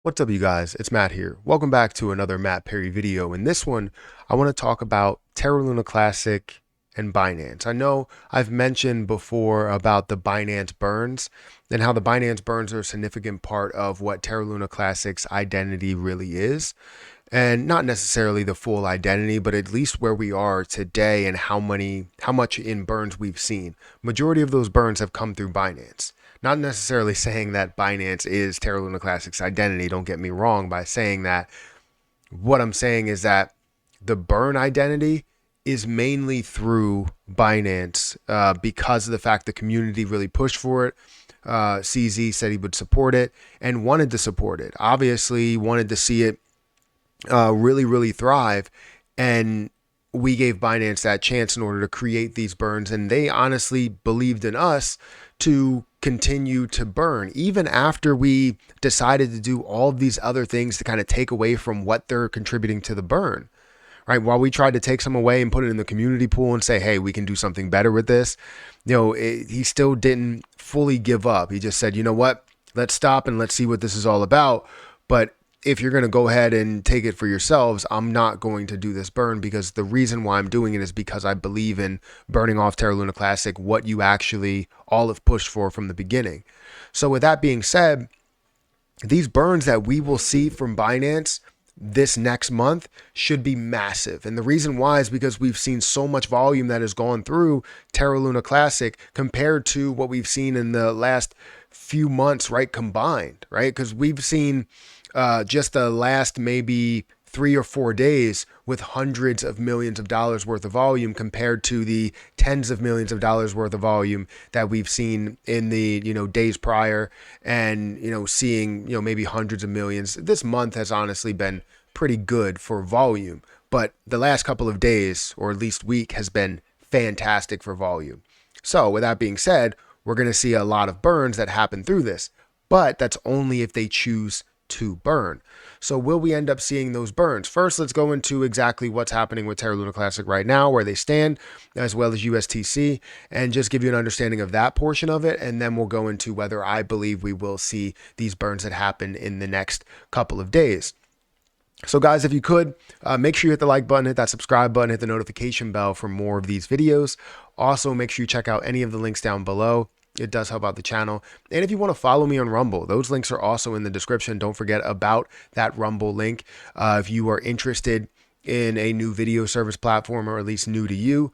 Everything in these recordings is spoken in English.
What's up, you guys? It's Matt here. Welcome back to another Matt Perry video. In this one, I want to talk about Terra Luna Classic and Binance. I know I've mentioned before about the Binance burns and how the Binance burns are a significant part of what Terra Luna Classic's identity really is. And not necessarily the full identity, but at least where we are today and how much in burns we've seen. Majority of those burns have come through Binance. Not necessarily saying that Binance is Terra Luna Classic's identity. Don't get me wrong by saying that. What I'm saying is that the burn identity is mainly through Binance because of the fact the community really pushed for it. CZ said he would support it and wanted to support it. Obviously, wanted to see it really thrive. And we gave Binance that chance in order to create these burns. And they honestly believed in us to continue to burn, even after we decided to do all of these other things to kind of take away from what they're contributing to the burn. Right. While we tried to take some away and put it in the community pool and say, hey, we can do something better with this, he still didn't fully give up. He just said, you know what, let's stop and let's see what this is all about. But if you're going to go ahead and take it for yourselves, I'm not going to do this burn, because the reason why I'm doing it is because I believe in burning off Terra Luna Classic, what you actually all have pushed for from the beginning. So with that being said, these burns that we will see from Binance this next month should be massive. And the reason why is because we've seen so much volume that has gone through Terra Luna Classic compared to what we've seen in the last few months, right, combined, right? Because we've seen just the last maybe 3 or 4 days with hundreds of millions of dollars worth of volume compared to the tens of millions of dollars worth of volume that we've seen in the days prior, and seeing maybe hundreds of millions. This month has honestly been pretty good for volume, but the last couple of days, or at least week, has been fantastic for volume. So with that being said, we're going to see a lot of burns that happen through this, but that's only if they choose to burn. So will we end up seeing those burns? First, let's go into exactly what's happening with Terra Luna Classic right now, where they stand, as well as USTC, and just give you an understanding of that portion of it. And then we'll go into whether I believe we will see these burns that happen in the next couple of days. So guys, if you could, make sure you hit the like button, hit that subscribe button, hit the notification bell for more of these videos. Also, make sure you check out any of the links down below. It does help out the channel. And if you want to follow me on Rumble, those links are also in the description. Don't forget about that Rumble link. If you are interested in a new video service platform, or at least new to you,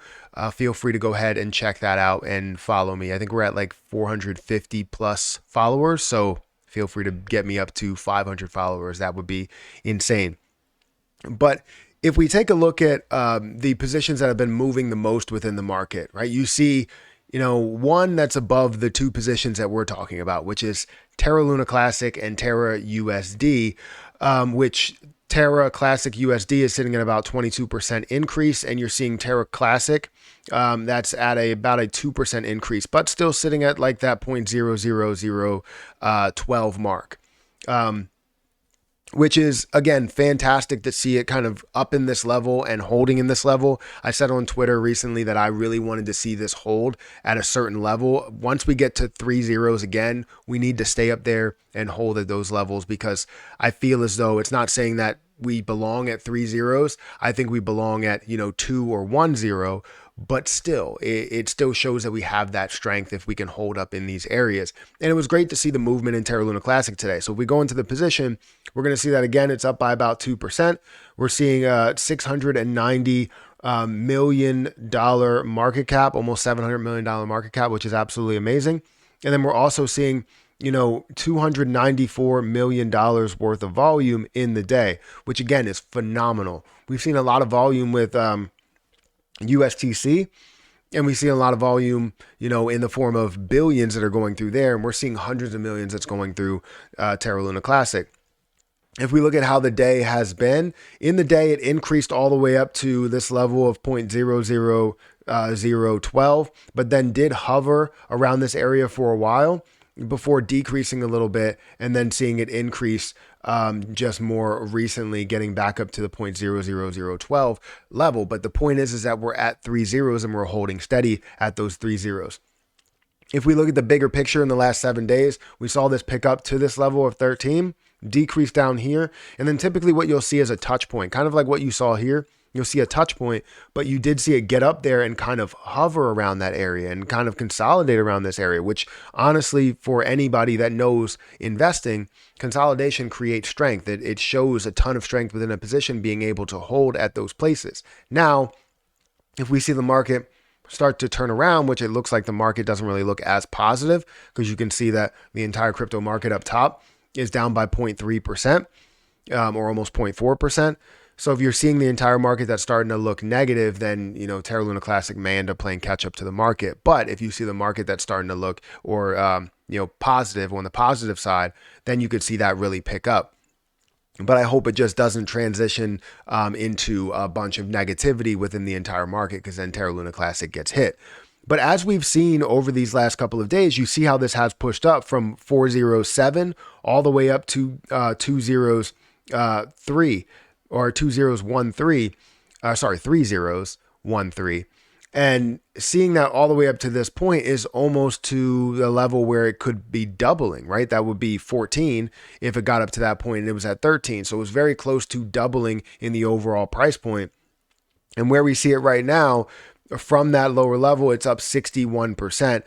feel free to go ahead and check that out and follow me. I think we're at like 450 plus followers. So feel free to get me up to 500 followers. That would be insane. But if we take a look at the positions that have been moving the most within the market, right? You see, one that's above the two positions that we're talking about, which is Terra Luna Classic and Terra USD, which Terra Classic USD is sitting at about 22% increase, and you're seeing Terra Classic that's at about a 2% increase, but still sitting at like that 0.00012 mark. Which is, again, fantastic to see it kind of up in this level and holding in this level. I said on Twitter recently that I really wanted to see this hold at a certain level. Once we get to 3 zeros again, we need to stay up there and hold at those levels, because I feel as though it's not saying that we belong at 3 zeros. I think we belong at, 2 or 1 0. But still, it still shows that we have that strength if we can hold up in these areas. And it was great to see the movement in Terra Luna Classic today. So if we go into the position, we're going to see that again, it's up by about 2%. We're seeing a $690 million market cap, almost $700 million market cap, which is absolutely amazing. And then we're also seeing $294 million worth of volume in the day, which again is phenomenal. We've seen a lot of volume with USTC, and we see a lot of volume, in the form of billions that are going through there. And we're seeing hundreds of millions that's going through Terra Luna Classic. If we look at how the day has been, in the day, it increased all the way up to this level of 0.00012, but then did hover around this area for a while before decreasing a little bit, and then seeing it increase just more recently, getting back up to the 0.00012 level. But the point is that we're at 3 zeros and we're holding steady at those 3 zeros. If we look at the bigger picture in the last 7 days, we saw this pick up to this level of 13. decrease down here, and then typically what you'll see is a touch point, kind of like what you saw here. You'll see a touch point, but you did see it get up there and kind of hover around that area and kind of consolidate around this area, which honestly, for anybody that knows investing, consolidation creates strength. It shows a ton of strength within a position being able to hold at those places. Now, if we see the market start to turn around, which it looks like the market doesn't really look as positive, because you can see that the entire crypto market up top is down by 0.3%, or almost 0.4%. So if you're seeing the entire market that's starting to look negative, then, Terra Luna Classic may end up playing catch up to the market. But if you see the market that's starting to look, or, positive, on the positive side, then you could see that really pick up. But I hope it just doesn't transition into a bunch of negativity within the entire market, because then Terra Luna Classic gets hit. But as we've seen over these last couple of days, you see how this has pushed up from 407 all the way up to 203, or 2013, 3013. And seeing that all the way up to this point is almost to the level where it could be doubling, right? That would be 14 if it got up to that point and it was at 13. So it was very close to doubling in the overall price point. And where we see it right now, from that lower level, it's up 61%,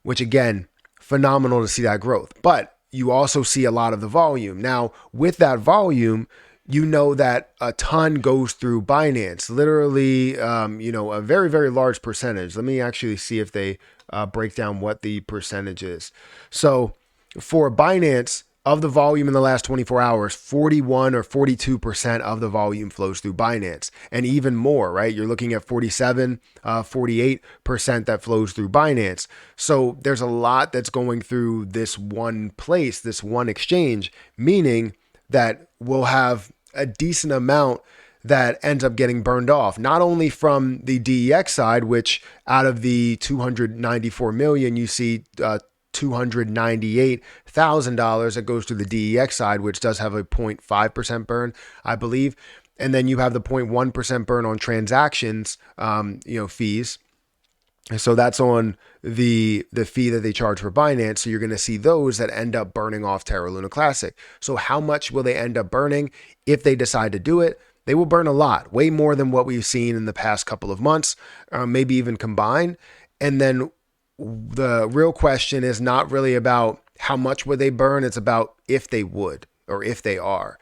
which again, phenomenal to see that growth. But you also see a lot of the volume. Now, with that volume, you know that a ton goes through Binance, literally, a very, very large percentage. Let me actually see if they break down what the percentage is. So for Binance, of the volume in the last 24 hours, 41 or 42% of the volume flows through Binance, and even more, right? You're looking at 47, 48% that flows through Binance. So there's a lot that's going through this one place, this one exchange, meaning that we'll have a decent amount that ends up getting burned off, not only from the DEX side, which out of the 294 million, you see $298,000 that goes to the DEX side, which does have a 0.5% burn, I believe. And then you have the 0.1% burn on transactions, fees. So that's on the fee that they charge for Binance. So you're going to see those that end up burning off Terra Luna Classic. So how much will they end up burning if they decide to do it? They will burn a lot, way more than what we've seen in the past couple of months, maybe even combined. And then the real question is not really about how much would they burn. It's about if they would, or if they are.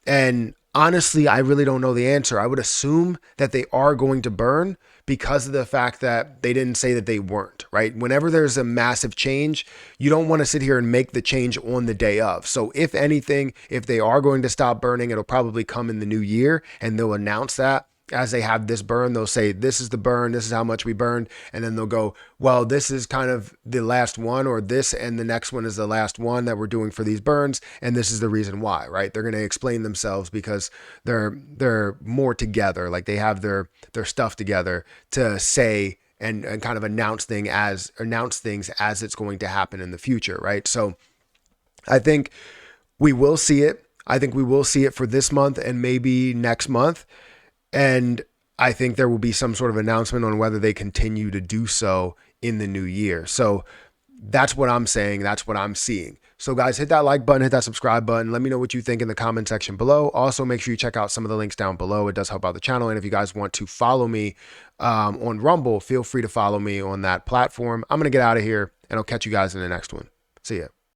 And honestly, I really don't know the answer. I would assume that they are going to burn, because of the fact that they didn't say that they weren't, right? Whenever there's a massive change, you don't want to sit here and make the change on the day of. So if anything, if they are going to stop burning, it'll probably come in the new year, and they'll announce that. As they have this burn, they'll say, this is the burn, this is how much we burned. And then they'll go, well, this is kind of the last one, or this and the next one is the last one that we're doing for these burns. And this is the reason why, right? They're going to explain themselves, because they're more together. Like they have their stuff together to say and kind of announce things as it's going to happen in the future, right? So I think we will see it. I think we will see it for this month and maybe next month. And I think there will be some sort of announcement on whether they continue to do so in the new year. So that's what I'm saying. That's what I'm seeing. So guys, hit that like button, hit that subscribe button. Let me know what you think in the comment section below. Also, make sure you check out some of the links down below. It does help out the channel. And if you guys want to follow me on Rumble, feel free to follow me on that platform. I'm going to get out of here, and I'll catch you guys in the next one. See ya.